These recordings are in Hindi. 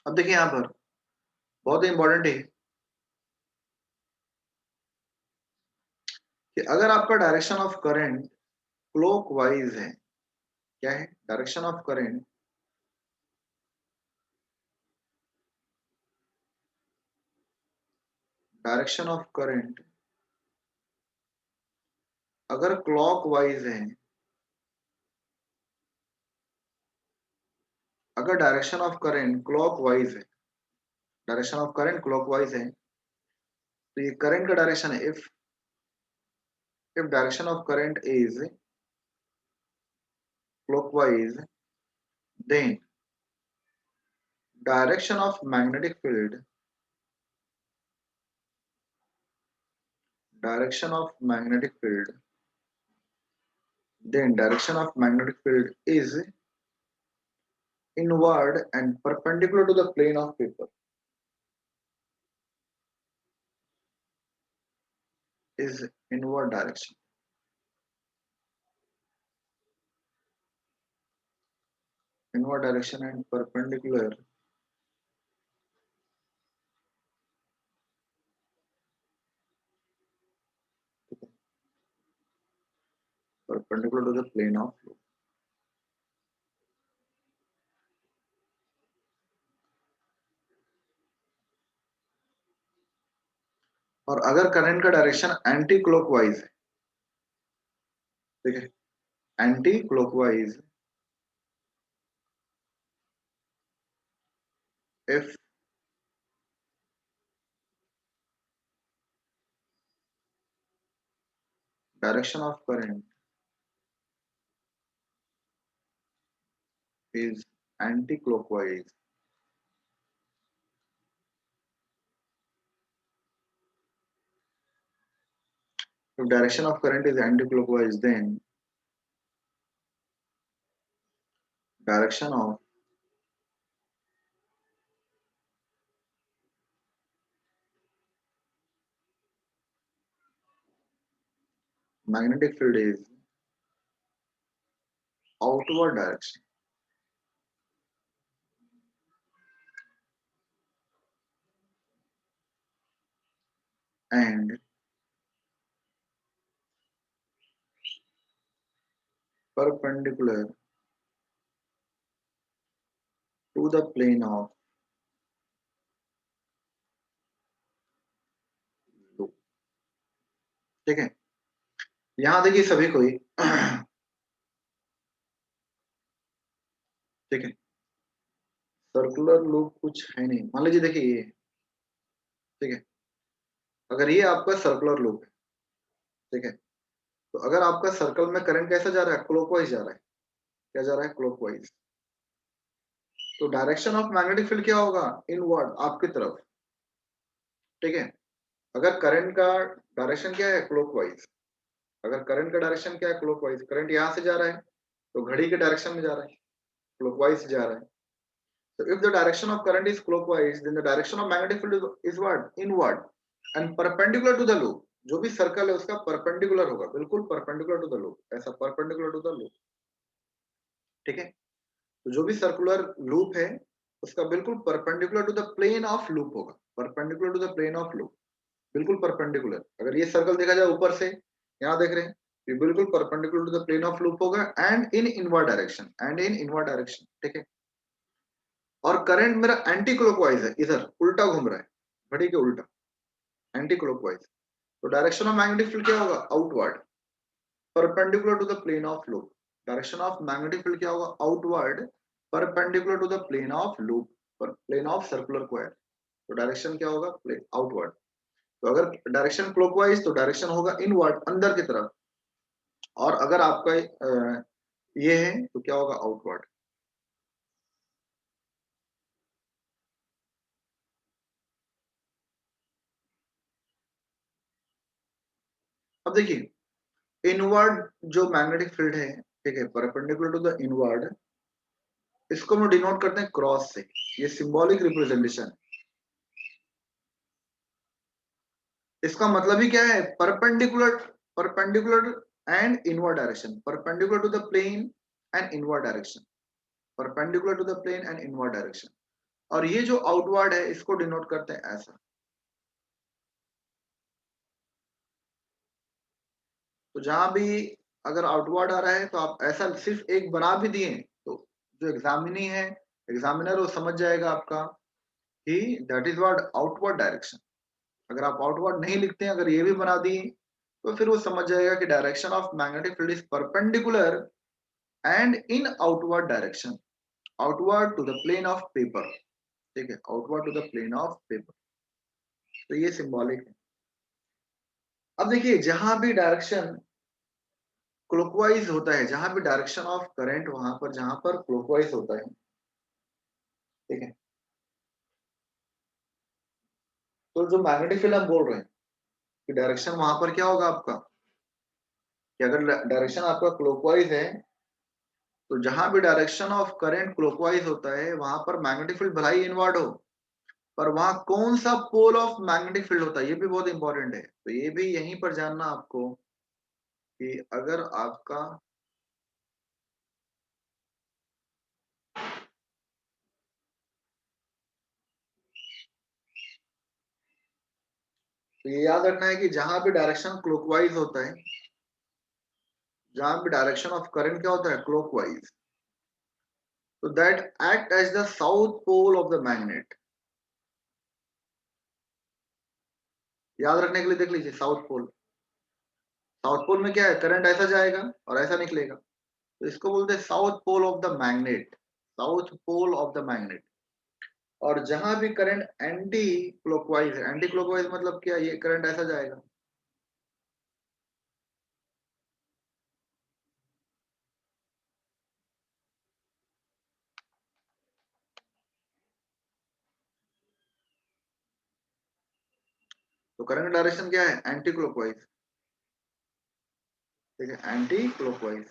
अब देखिए यहाँ पर बहुत इंपॉर्टेंट है कि अगर आपका डायरेक्शन ऑफ करंट क्लॉकवाइज है, क्या है direction of current, direction of current अगर क्लॉकवाइज है, अगर डायरेक्शन ऑफ करंट क्लॉकवाइज है, डायरेक्शन ऑफ करंट क्लॉकवाइज है, तो ये करंट का डायरेक्शन है। If direction of current is clockwise, then direction of magnetic field, direction of magnetic field then direction of magnetic field is inward and perpendicular to the plane of paper, is inward direction, inward direction and perpendicular perpendicular to the plane of flow. और अगर करंट का डायरेक्शन एंटी क्लॉकवाइज है, ठीक है, anti clockwise, if direction of current is anti clockwise, if direction of current is anti clockwise, then direction of magnetic field is outward direction and perpendicular to the plane of loop, ठीक है। यहाँ देखिए सभी को ही ठीक है, सर्कुलर लूप कुछ है नहीं, मान लीजिए देखिए ये, ठीक है, अगर ये आपका सर्कुलर लूप है, ठीक है, तो अगर आपका सर्कल में करंट कैसा जा रहा है, क्लॉकवाइज जा रहा है, क्या जा रहा है, क्लॉकवाइज, तो डायरेक्शन ऑफ मैग्नेटिक फील्ड क्या होगा, इनवर्ड आपकी तरफ, ठीक है। अगर करंट का डायरेक्शन क्या है, क्लॉकवाइज, अगर करंट का डायरेक्शन क्या है, क्लॉकवाइज, करंट यहाँ से जा रहा है तो घड़ी के डायरेक्शन में जा रहा है, क्लॉकवाइज जा रहा है। So if the direction of current is clockwise, then the direction of magnetic field is what? Inward and perpendicular to the loop. जो भी सर्कल है उसका परपेंडिकुलर होगा, बिल्कुल परपेंडिकुलर टू द लूप, ऐसा परपेंडिकुलर टू द लूप, ठीक है। तो जो भी सर्कुलर लूप है उसका बिल्कुल perpendicular to the plane of loop होगा, perpendicular to the plane of loop, बिल्कुल परपेंडिकुलर। अगर ये सर्कल देखा जाए ऊपर से, यहाँ देख रहे हैं, ये बिल्कुल perpendicular to the plane of loop होगा and in inward direction, and in inward direction, ठीक है। और करंट मेरा एंटी क्लॉकवाइज है, इधर उल्टा घूम रहा है, घड़ी के उल्टा, एंटी क्लॉकवाइज, तो डायरेक्शन ऑफ मैग्नेटिक फील्ड क्या होगा, outward, perpendicular to the plane of loop, direction of magnetic field क्या होगा, outward, perpendicular to the plane of loop, plane of circular coil, तो डायरेक्शन क्या होगा, प्लेन आउटवर्ड। तो अगर डायरेक्शन क्लॉकवाइज तो डायरेक्शन होगा इनवर्ड, अंदर की तरफ, और अगर आपका ये है तो क्या होगा, आउटवर्ड। अब देखिए इनवर्ड जो मैग्नेटिक फील्ड है, ठीक है, परपेंडिकुलर टू द इनवर्ड, इसको हम डिनोट करते हैं क्रॉस से। ये सिंबॉलिक रिप्रेजेंटेशन है। इसका मतलब ही क्या है? Perpendicular, perpendicular and inward direction, perpendicular to the plane and inward direction, perpendicular to the plane and inward direction. और ये जो आउटवर्ड है इसको डिनोट करते हैं ऐसा। तो जहां भी अगर आउटवर्ड आ रहा है तो आप ऐसा सिर्फ एक बना भी दिए तो जो एग्जामिनी है, एग्जामिनर वो समझ जाएगा आपका कि that is what outward direction. अगर आप आउटवर्ड नहीं लिखते हैं, अगर ये भी बना दिए, तो फिर वो समझ जाएगा कि direction of magnetic field is perpendicular and in outward direction, outward to the plane of paper. ठीक है, outward to the plane of paper. तो ये सिंबॉलिक है। अब देखिए, जहां भी डायरेक्शन क्लॉकवाइज होता है, जहां भी डायरेक्शन ऑफ करंट वहां पर जहां पर क्लॉकवाइज होता है, ठीक है, तो जो मैग्नेटिक फील्ड हम बोल रहे हैं कि डायरेक्शन वहां पर क्या होगा आपका, कि अगर डायरेक्शन आपका क्लॉकवाइज है, तो जहां भी डायरेक्शन ऑफ करंट क्लॉकवाइज होता है वहां पर मैग्नेटिक फील्ड भला ही इनवर्ड हो, पर वहां कौन सा पोल ऑफ मैग्नेटिक फील्ड होता है ये भी बहुत इंपॉर्टेंट है। तो ये भी यहीं पर जानना आपको कि अगर आपका, तो ये याद रखना है कि जहां भी डायरेक्शन क्लॉकवाइज होता है, जहां भी डायरेक्शन ऑफ करंट क्या होता है क्लॉकवाइज, तो that act as the south pole of the magnet. याद रखने के लिए देख लीजिए, साउथ पोल, साउथ पोल में क्या है, करंट ऐसा जाएगा और ऐसा निकलेगा, तो इसको बोलते हैं south pole of the magnet, south pole of the magnet. और जहां भी करंट एंटी क्लॉकवाइज है, एंटी क्लॉकवाइज मतलब क्या, ये करंट ऐसा जाएगा, तो करंट डायरेक्शन क्या है, एंटी क्लॉकवाइज। ठीक है, एंटी क्लॉकवाइज।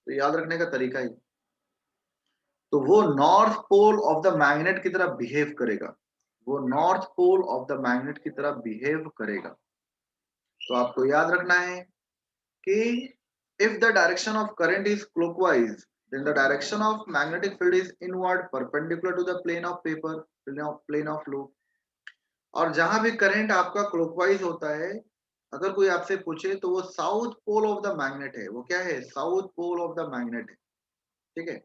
तो याद रखने का तरीका ही, तो वो north pole of the magnet की तरह बिहेव करेगा, वो north pole of the magnet की तरह बिहेव करेगा। तो आपको याद रखना है कि if the direction of current is clockwise, then the direction of magnetic field is inward perpendicular to the plane of paper, plane of loop। और जहां भी करंट आपका क्लॉकवाइज होता है, अगर कोई आपसे पूछे तो वो south pole of the magnet है, वो क्या है, south pole of the magnet है। ठीक है,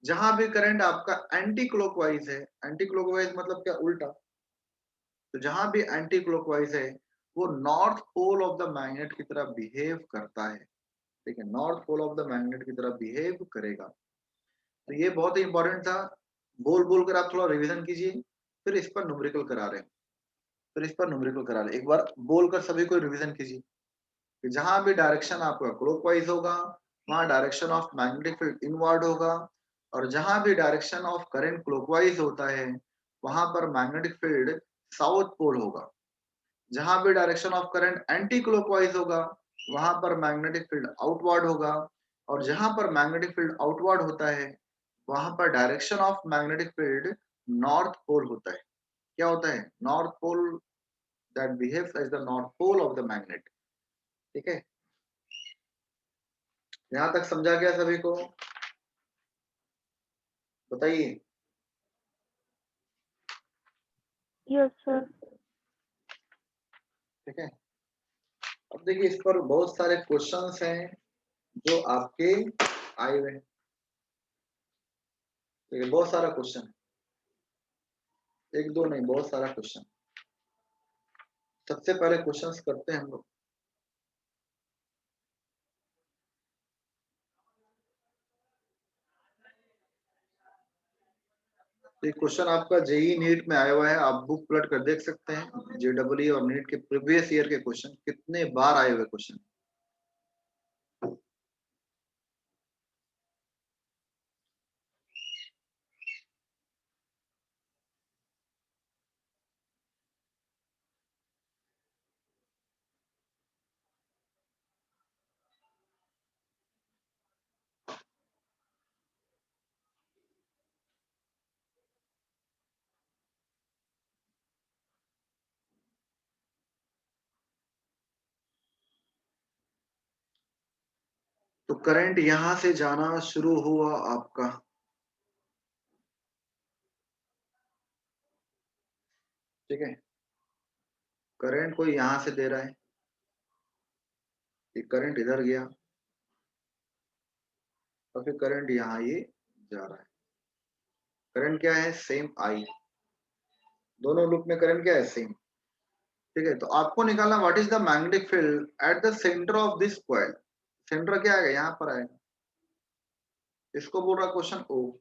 जहां भी करंट आपका एंटी क्लॉकवाइज है, एंटी क्लॉकवाइज मतलब क्या, उल्टा, तो जहां भी एंटी क्लॉकवाइज है वो north pole of the magnet की तरह बिहेव करता है। ठीक है, north pole of the magnet की तरह बिहेव करेगा। तो ये बहुत ही इंपॉर्टेंट था। बोल बोल कर आप थोड़ा रिवीजन कीजिए, फिर इस पर न्यूमेरिकल करा रहे हैं, फिर इस पर न्यूमेरिकल करा रहे हैं। एक बार बोलकर सभी को रिवीजन कीजिए कि जहां भी डायरेक्शन आपका क्लॉकवाइज होगा वहां direction of magnetic field inward होगा, और जहां भी डायरेक्शन ऑफ करंट क्लॉकवाइज होता है वहां पर मैग्नेटिक फील्ड साउथ पोल होगा। जहां भी direction of current anti clockwise होगा वहां पर मैग्नेटिक फील्ड आउटवर्ड होगा, और जहां पर मैग्नेटिक फील्ड आउटवर्ड होता है वहां पर direction of magnetic field north pole होता है। क्या होता है, north pole, that behaves as the north pole of the magnet. ठीक है, यहां तक समझा गया सभी को? बताइए। Yes sir. ठीक है, अब देखिए इस पर बहुत सारे क्वेश्चंस हैं जो आपके आए हुए हैं। ठीक है, बहुत सारा क्वेश्चन, एक दो नहीं, बहुत सारा क्वेश्चन। सबसे पहले क्वेश्चंस करते हैं हम लोग। तो ये क्वेश्चन आपका जेई नीट में आया हुआ है, आप बुक पलट कर देख सकते हैं, जेडब्ल्यू और नीट के प्रीवियस ईयर के क्वेश्चन कितने बार आए हुए क्वेश्चन। तो करंट यहां से जाना शुरू हुआ आपका, ठीक है। करंट कोई यहां से दे रहा है, ये करंट इधर गया और फिर करंट यहाँ ये जा रहा है। करंट क्या है, सेम आई, दोनों लूप में करंट क्या है, सेम, ठीक है। तो आपको निकालना what is the magnetic field at the centre of this coil. Centre क्या आएगा, यहाँ पर आएगा, इसको बोल रहा क्वेश्चन ओ।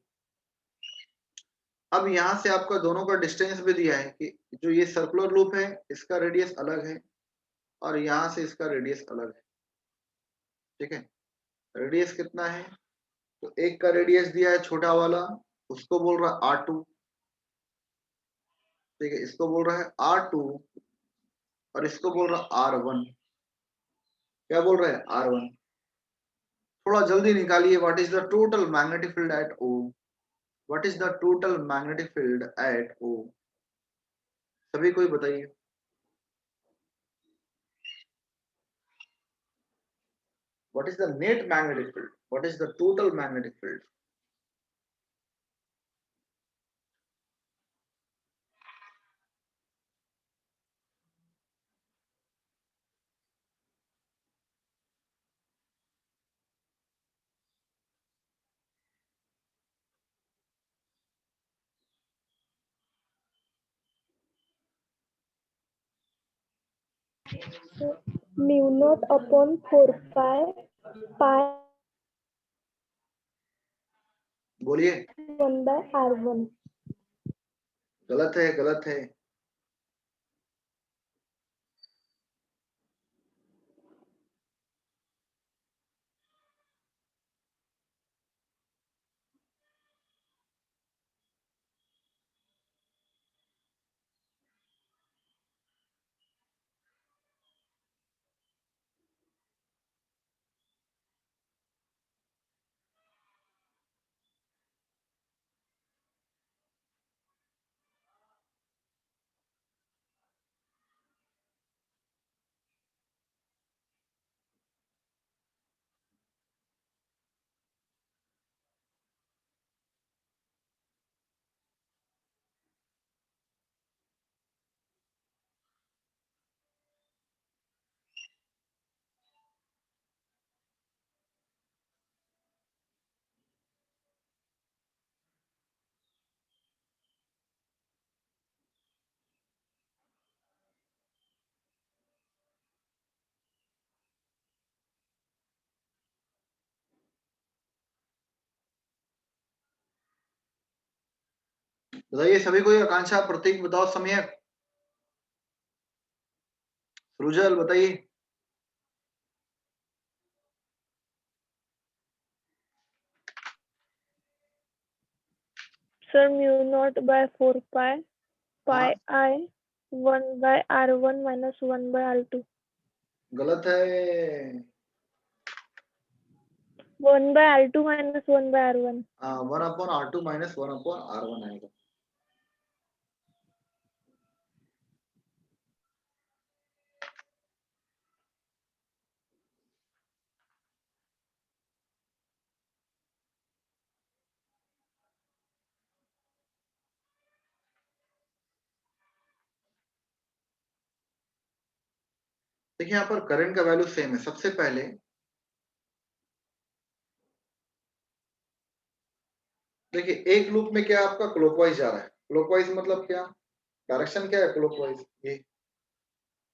अब यहाँ से आपका दोनों का डिस्टेंस भी दिया है कि जो ये सर्कुलर लूप है इसका रेडियस अलग है और यहाँ से इसका रेडियस अलग है, ठीक है। रेडियस कितना है, तो एक का रेडियस दिया है छोटा वाला, उसको बोल रहा है R2, ठीक है। इसको बोल रहा है R2 और इसको बोल रहा है R1। क्या बोल रहा है, R1। थोड़ा जल्दी निकालिए, what is the total magnetic field eight O। What is the total magnetic field eight O, सभी कोई बताइए। What is the net magnetic field? What is the total magnetic field? mu naught upon 4 pi बोलिए। 1 by R1। गलत है, गलत है। बताइए सभी कोई, आकांक्षा, प्रतीक बताओ, समय, रुजल बताइए। Sir, mu naught by 4 pi हाँ, I 1 by R1 minus 1 by R2। गलत है। 1 by R2 minus 1 by R1। 1/R2 minus 1/R1 आएगा। देखिए यहाँ पर करंट का वैल्यू सेम है। सबसे पहले देखिए एक लूप में क्या आपका क्लॉकवाइज जा रहा है, क्लॉकवाइज मतलब क्या, डायरेक्शन क्या है क्लॉकवाइज ये,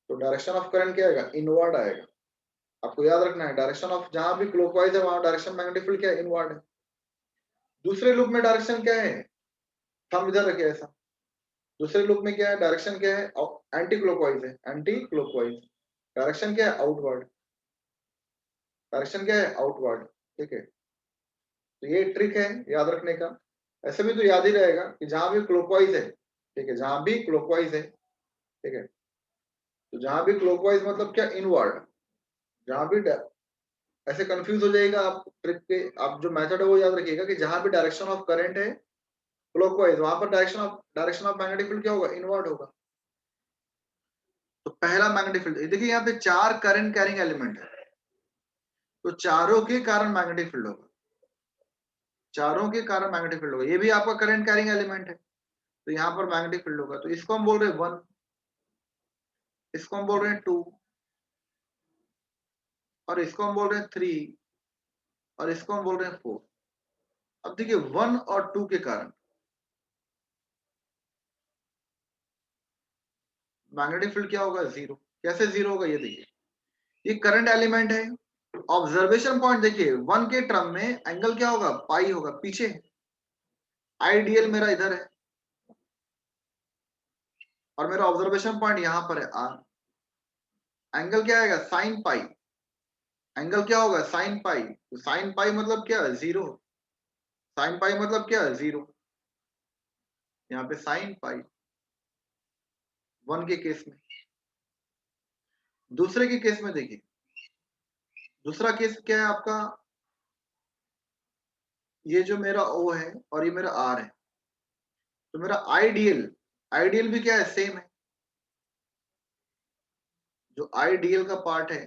तो डायरेक्शन ऑफ करंट क्या आएगा, इनवर्ड आएगा। आपको याद रखना है, डायरेक्शन ऑफ जहां भी क्लॉकवाइज है वहां डायरेक्शन मैग्नेटिक फील्ड क्या है, इनवर्ड है। दूसरे लूप में डायरेक्शन क्या है, हम इधर रखे ऐसा, दूसरे लूप में क्या है, डायरेक्शन क्या है, एंटी क्लॉकवाइज है, एंटी क्लॉकवाइज। डायरेक्शन क्या है, आउटवर्ड, डायरेक्शन क्या है, आउटवर्ड, ठीक है। तो ये ट्रिक है याद रखने का। ऐसे भी तो याद ही रहेगा कि जहां भी क्लॉकवाइज है, ठीक है, जहां भी क्लॉकवाइज है, ठीक है, तो जहां भी क्लॉकवाइज मतलब क्या, इनवर्ड। जहां भी ऐसे कंफ्यूज हो जाएगा आप, ट्रिक के आप जो मेथड है वो याद रखिएगा कि जहां भी डायरेक्शन ऑफ करंट है क्लॉकवाइज, वहां पर डायरेक्शन ऑफ मैग्नेटिक फील्ड क्या होगा, इनवर्ड होगा। तो पहला मैग्नेटिक फील्ड देखिए, यहाँ पे 4 करंट कैरिंग एलिमेंट है, तो चारों के कारण मैग्नेटिक फील्ड होगा, चारों के कारण मैग्नेटिक फील्ड होगा। ये भी आपका करंट कैरिंग एलिमेंट है, तो यहाँ पर मैग्नेटिक फील्ड होगा। तो इसको हम बोल रहे हैं 1, इसको हम बोल रहे हैं 2, और इसको हम बोल रहे हैं 3, और इसको हम बोल रहे हैं 4। अब देखिए 1 और 2 के कारण मैग्नेटिक फील्ड क्या होगा? 0। कैसे 0 होगा ये देखिए, ये करंट एलिमेंट है। ऑब्जर्वेशन पॉइंट देखिए 1 के टर्म में एंगल क्या होगा? पाई होगा, पीछे आईडीएल मेरा इधर है और मेरा ऑब्जर्वेशन पॉइंट यहां पर है आर। एंगल क्या आएगा? Sine pi. एंगल क्या होगा? Sine pi. तो साइन पाई मतलब क्या? 0। साइन पाई मतलब क्या? 0। यहाँ पे साइन पाई 1 के केस में। दूसरे के केस में देखिए, दूसरा केस क्या है आपका? ये जो मेरा O है और ये मेरा R है, तो मेरा आईडीएल, आईडीएल भी क्या है? सेम है। जो आईडीएल का पार्ट है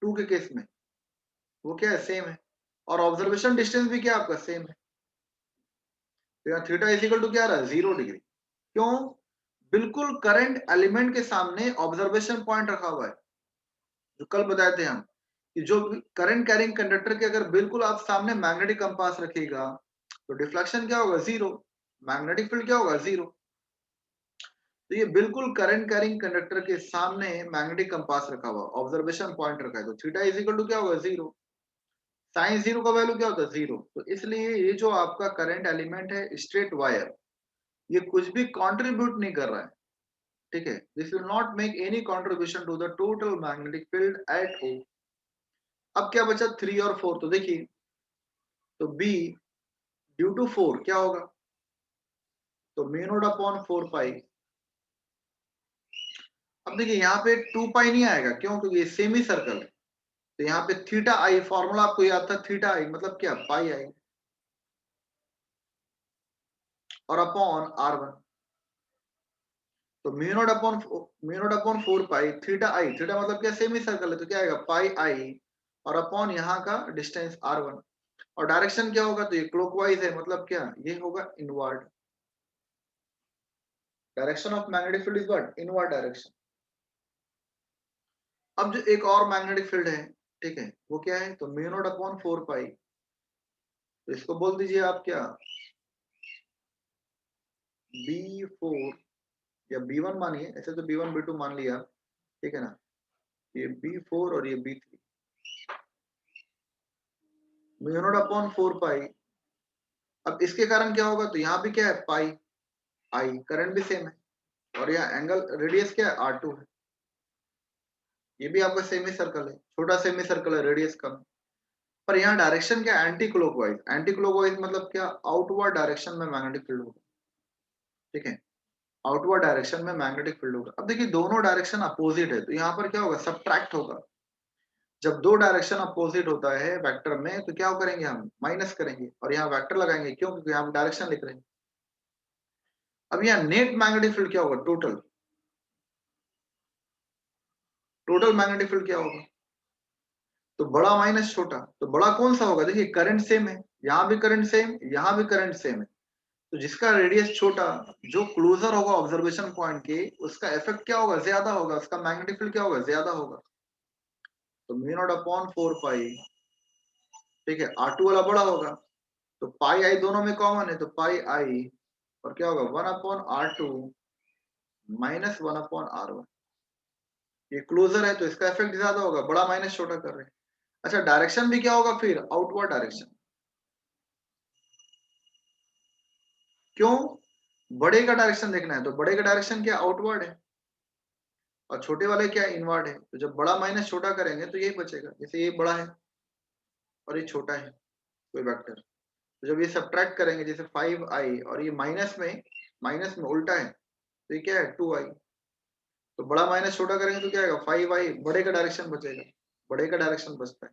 2 के केस में, वो क्या है? सेम है। और ऑब्जर्वेशन डिस्टेंस भी क्या आपका? सेम है। तो यहाँ थीटा इज इक्वल टू क्या आ रहा है? 0 डिग्री। क्यों? बिल्कुल करंट एलिमेंट के सामने ऑब्जर्वेशन पॉइंट रखा हुआ है। जो कल बताए थे हम कि जो करंट कैरिंग कंडक्टर के अगर बिल्कुल आप सामने मैग्नेटिक कंपास रखिएगा तो डिफ्लेक्शन क्या होगा? 0। मैग्नेटिक फील्ड क्या होगा? 0। तो ये बिल्कुल करंट कैरिंग कंडक्टर के सामने मैग्नेटिक कंपास रखा हुआ, ऑब्जर्वेशन पॉइंट रखा है, तो थीटा इज इक्वल टू क्या होगा? 0। साइन 0 का वैल्यू क्या होता है? 0। तो इसलिए ये जो आपका करंट एलिमेंट है स्ट्रेट वायर, ये कुछ भी कंट्रीब्यूट नहीं कर रहा है, ठीक है। This will not make any contribution to the total magnetic field at O. अब क्या बचा? 3 और 4। तो देखिए, तो बी ड्यू टू 4 क्या होगा? तो म्यू नॉट अपॉन 4 पाई। अब देखिए यहाँ पे 2 पाई नहीं आएगा, क्यों? क्योंकि ये सेमी सर्कल है। तो यहाँ पे थीटा आई, फॉर्मूला आपको याद था, थीटा आई मतलब क्या? पाई आई और अपॉन R1। तो म्यू नॉट अपॉन 4 पाई थीटा आई, थीटा मतलब क्या? सेमी सर्कल है, तो क्या आएगा? पाई आई और अपॉन यहाँ का डिस्टेंस R1। और डायरेक्शन क्या होगा? तो ये क्लॉकवाइज है, मतलब क्या? ये होगा inward. Direction of magnetic field is what? Inward direction. अब जो एक और मैग्नेटिक फील्ड है, ठीक है, वो क्या है? तो म्यू नॉट अपॉन 4 पाई। तो इसको बोल दीजिए आप क्या? B4 या B1 मानिए, ऐसे तो B1 B2 मान लिया, ठीक है ना। ये B4 और ये B3, म्यू नॉट अपॉन 4 पाई। अब इसके कारण क्या होगा? तो यहाँ भी क्या है? पाई आई, करंट भी सेम है, और यहाँ एंगल रेडियस क्या है? R2 है। ये भी आपका सेमी सर्कल है, छोटा सेमी सर्कल है, रेडियस कम। पर यहाँ डायरेक्शन क्या? Anti clockwise. एंटी क्लॉकवाइज मतलब क्या? आउटवर्ड डायरेक्शन में मैग्नेटिक फील्ड होगा, ठीक है। आउटवर्ड डायरेक्शन में मैग्नेटिक फील्ड होगा। अब देखिए दोनों डायरेक्शन अपोजिट है, तो यहाँ पर क्या होगा? सब्ट्रैक्ट होगा। जब दो डायरेक्शन अपोजिट होता है वेक्टर में, तो क्या करेंगे? हम माइनस करेंगे और यहाँ वेक्टर लगाएंगे, क्यों? क्योंकि यहाँ डायरेक्शन लिख रहे हैं। अब यहाँ नेट मैग्नेटिक फील्ड क्या होगा? टोटल, टोटल मैग्नेटिक फील्ड क्या होगा? तो बड़ा माइनस छोटा, तो बड़ा कौन सा होगा? देखिए करंट सेम है, यहाँ भी करंट सेम, यहाँ भी करंट सेम है, तो जिसका रेडियस छोटा, जो क्लोजर होगा ऑब्जर्वेशन पॉइंट के, उसका इफेक्ट क्या होगा? ज्यादा होगा, उसका मैग्नेटिक फील्ड क्या होगा? ज्यादा होगा। तो म्यू नॉट अपॉन 4 पाई, ठीक है, R2 वाला बड़ा होगा, तो पाई आई दोनों में कॉमन है, तो पाई आई और क्या होगा? 1/R2 minus 1/R1। ये क्लोजर है तो इसका इफेक्ट ज्यादा होगा, बड़ा माइनस छोटा कर रहे हैं। अच्छा, डायरेक्शन भी क्या होगा फिर? Outward direction. क्यों? बड़े का डायरेक्शन देखना है, तो बड़े का डायरेक्शन क्या? आउटवर्ड है, और छोटे वाले क्या? इनवर्ड है। तो जब बड़ा माइनस छोटा करेंगे तो यही बचेगा। जैसे ये बड़ा है और ये छोटा है, कोई वेक्टर, तो जब ये सब्ट्रैक्ट करेंगे, जैसे 5i और ये माइनस में उल्टा है, तो ये क्या है? 2i। तो बड़ा माइनस छोटा करेंगे तो क्या आएगा? 5i, बड़े का डायरेक्शन बचेगा, बड़े का डायरेक्शन बचता है।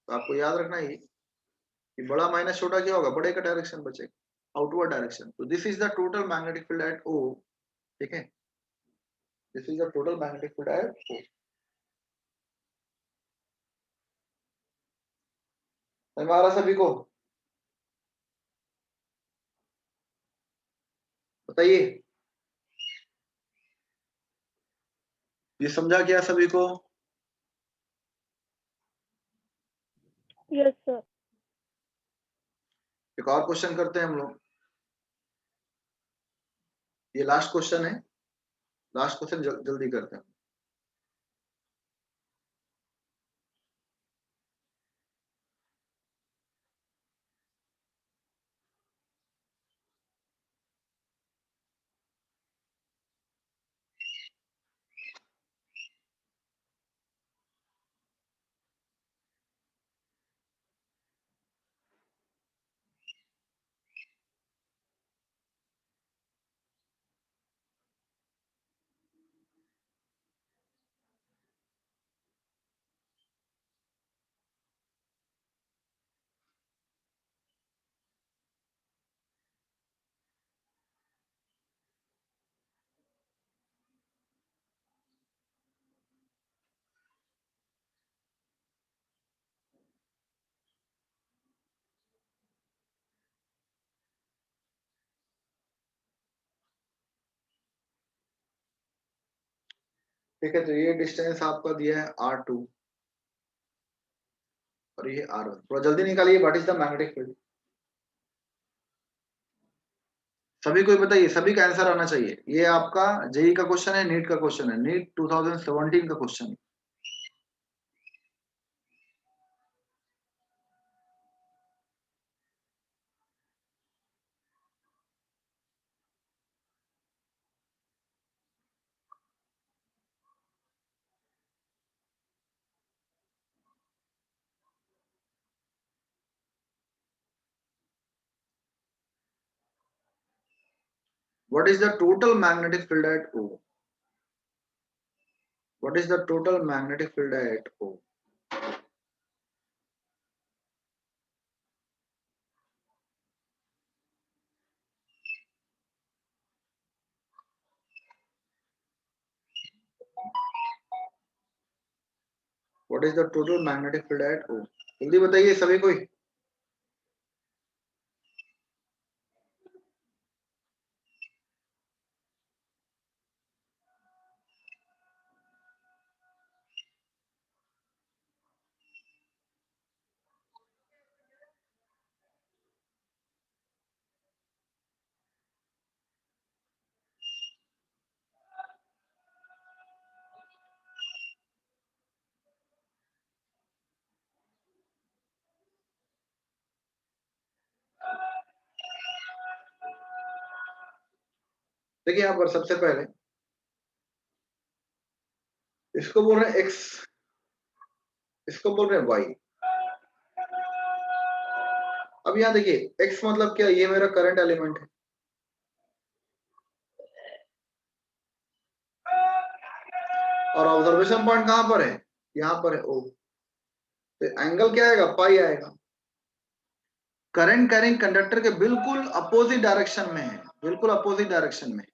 तो आपको याद रखना है कि बड़ा माइनस छोटा क्या होगा? बड़े का डायरेक्शन बचेगा, आउटवर्ड डायरेक्शन। तो this is the total magnetic field eight O, ठीक है। This is the total magnetic field eight O। समझ में आ रहा सभी को? बताइए, ये समझा क्या सभी को? Yes sir. एक और क्वेश्चन करते हैं हम लोग। ये लास्ट क्वेश्चन है, लास्ट क्वेश्चन जल्दी करते हैं। ठीक है, तो ये डिस्टेंस आपका दिया है R2 और ये R1। थोड़ा जल्दी निकालिए, what is the magnetic field? सभी को बताइए, सभी का आंसर आना चाहिए। ये आपका जेई का क्वेश्चन है, नीट का क्वेश्चन है, नीट 2017 का क्वेश्चन है। What is the total magnetic field at O? What is the total magnetic field at O? What is the total magnetic field at O? जल्दी बताइए सभी कोई। देखिए यहाँ पर सबसे पहले इसको बोल रहे हैं x, इसको बोल रहे हैं y। अब यहाँ देखिए x मतलब क्या, ये मेरा करंट एलिमेंट है और ऑब्जर्वेशन पॉइंट कहां पर है? यहाँ पर है O। तो एंगल क्या आएगा? पाई आएगा। करंट कैरिंग कंडक्टर के बिल्कुल अपोजिट डायरेक्शन में है, बिल्कुल अपोजिट डायरेक्शन में।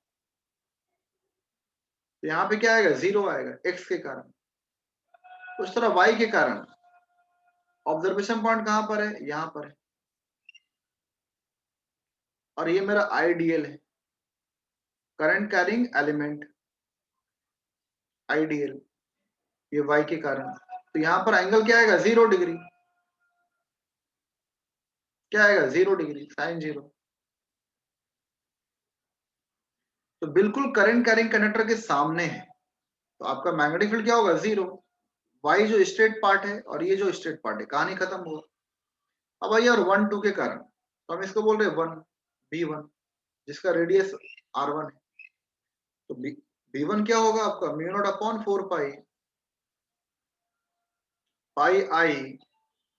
तो यहाँ पे क्या आएगा? 0 आएगा x के कारण। उस तरह y के कारण ऑब्जर्वेशन पॉइंट कहां पर है? यहाँ पर है। और ये मेरा आईडीएल है, करंट कैरिंग एलिमेंट, आईडीएल, ये y के कारण। तो यहाँ पर एंगल क्या आएगा? 0 डिग्री। क्या आएगा? 0 डिग्री, साइन 0। तो बिल्कुल करंट कैरिंग कंडक्टर के सामने है, तो आपका मैग्नेटिक फील्ड क्या होगा? 0। y जो स्ट्रेट पार्ट है और ये जो स्ट्रेट पार्ट है, कहानी खत्म हुआ। अब आइए और 1 2 के कारण, तो हम इसको बोल रहे हैं 1 b1, जिसका रेडियस r1 है। तो b1 क्या होगा आपका? Mu naught upon 4 pi, pi आई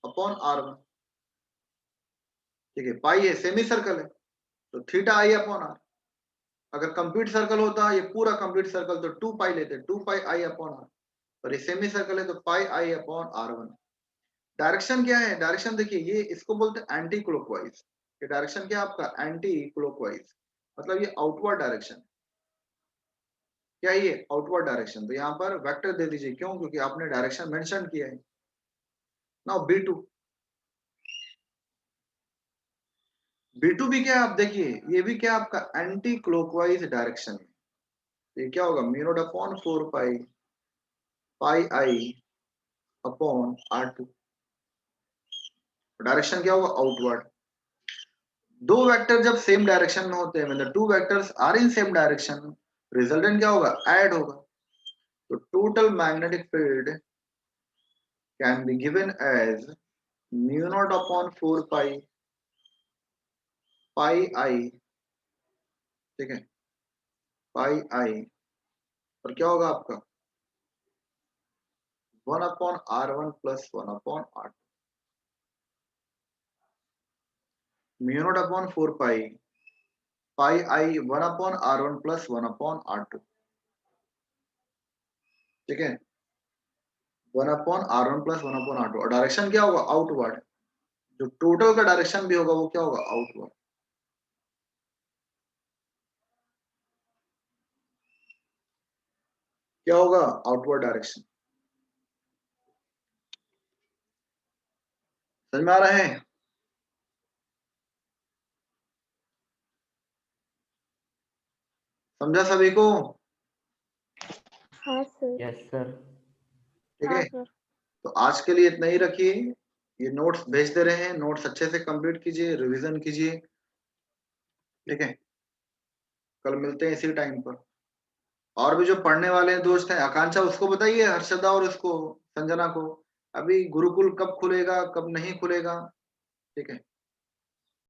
अपॉन r1। ठीक है, पाई है, सेमी सर्कल है, तो थीटा आई अपॉन आर। अगर कंप्लीट सर्कल होता, ये पूरा कंप्लीट सर्कल, तो 2 पाई लेते, 2 पाई आई अपॉन आर। और ये सेमी सर्कल है, तो पाई आई अपॉन r1। डायरेक्शन क्या है? डायरेक्शन देखिए, ये इसको बोलते हैं एंटी क्लॉकवाइज। ये डायरेक्शन क्या है आपका? एंटी क्लॉकवाइज, मतलब ये आउटवर्ड डायरेक्शन। क्या ये आउटवर्ड डायरेक्शन? तो यहाँ पर वेक्टर दे दीजिए, क्यों? क्योंकि आपने डायरेक्शन मेंशन किया है। नाउ B2, B2B क्या है, आप देखिए ये भी क्या है आपका एंटी क्लॉकवाइज डायरेक्शन में, ये क्या होगा mu naught upon 4 pi pi आई अपॉन R2, डायरेक्शन क्या होगा आउटवर्ड। दो वेक्टर जब सेम डायरेक्शन में होते हैं, मतलब two vectors are in same direction, resultant क्या होगा ऐड होगा। तो total magnetic field can be given as mu naught upon 4 pi pi I, ठीक है, पाई आई, और क्या होगा आपका 1 upon R1 plus 1 upon R2, mu naught upon 4 pi pi I 1 upon R1 plus 1 upon R2, ठीक है, 1 upon R1 plus 1 upon R2, और डायरेक्शन क्या होगा आउटवर्ड, जो टोटल का डायरेक्शन भी होगा वो क्या होगा आउटवर्ड। क्या होगा आउटवर्ड डायरेक्शन। समझ में आ रहा है, समझा सभी को। हाँ सर। Yes sir. ठीक हाँ है, सर। तो आज के लिए इतना ही रखिए, ये नोट्स भेज दे रहे हैं, नोट्स अच्छे से कंप्लीट कीजिए, रिवीजन कीजिए, ठीक है, कल मिलते हैं इसी टाइम पर। और भी जो पढ़ने वाले हैं दोस्त हैं, आकांक्षा उसको बताइए, हर्षदा और उसको संजना को, अभी गुरुकुल कब खुलेगा कब नहीं खुलेगा, ठीक है।